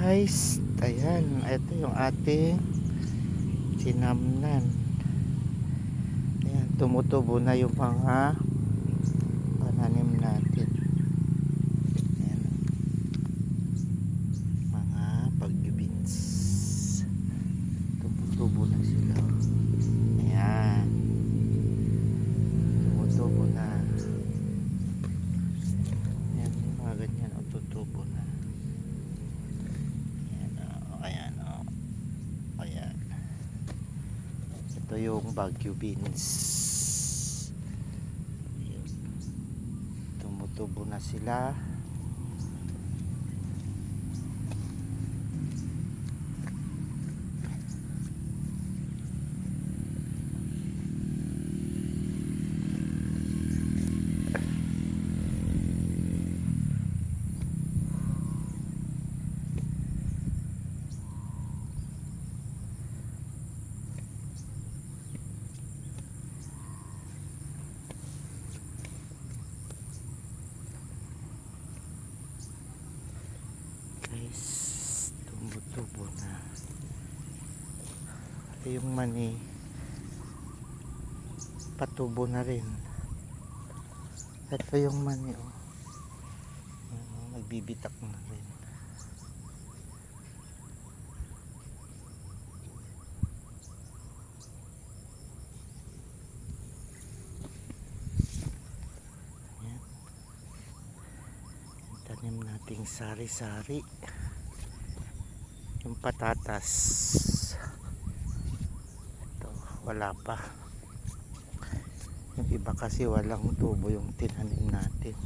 guys, ayan, ito yung ating sinamnan. Ayan, tumutubo na yung mga pananim natin. Ayan, mga bagyo beans, tumutubo na sila. Ayan, tumutubo na. Ayan, mga ganyan, tutubo na. Ayan, ayan. Ito yung bagyo beans. Ayan. Tumutubo na sila. Guys, tumutubo na. Ito yung mani, patubo na rin. Ito yung mani, nagbibitak na rin. Ayan. Yung tanim nating sari-sari, yung patatas, ito wala pa. Yung iba kasi walang tubo yung tinanim natin.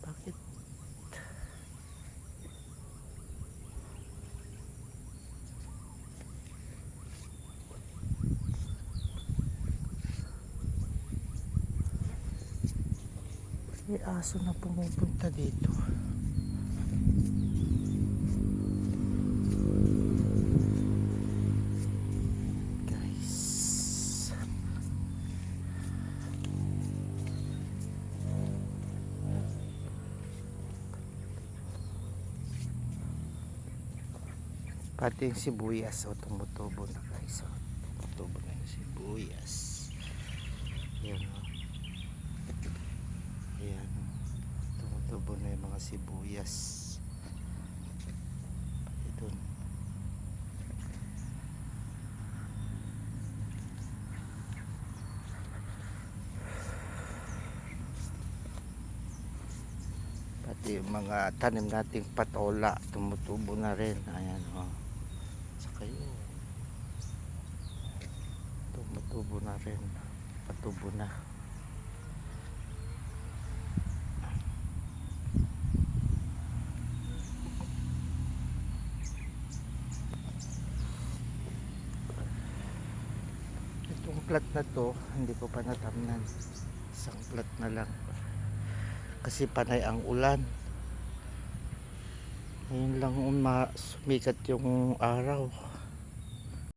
Bakit? May aso na pumupunta dito. Pati yung sibuyas, tumutubo na guys. Tumutubo na yung sibuyas. Ayan, ayan, tumutubo na yung mga sibuyas. Pati dun. Pati yung mga tanim nating patola, tumutubo na rin. Ayan, saka yun, tumutubo na rin, patubo na. Itong plat na to hindi ko pa natamnan, isang plat na lang kasi panay ang ulan. Ngayon lang sumikat yung araw.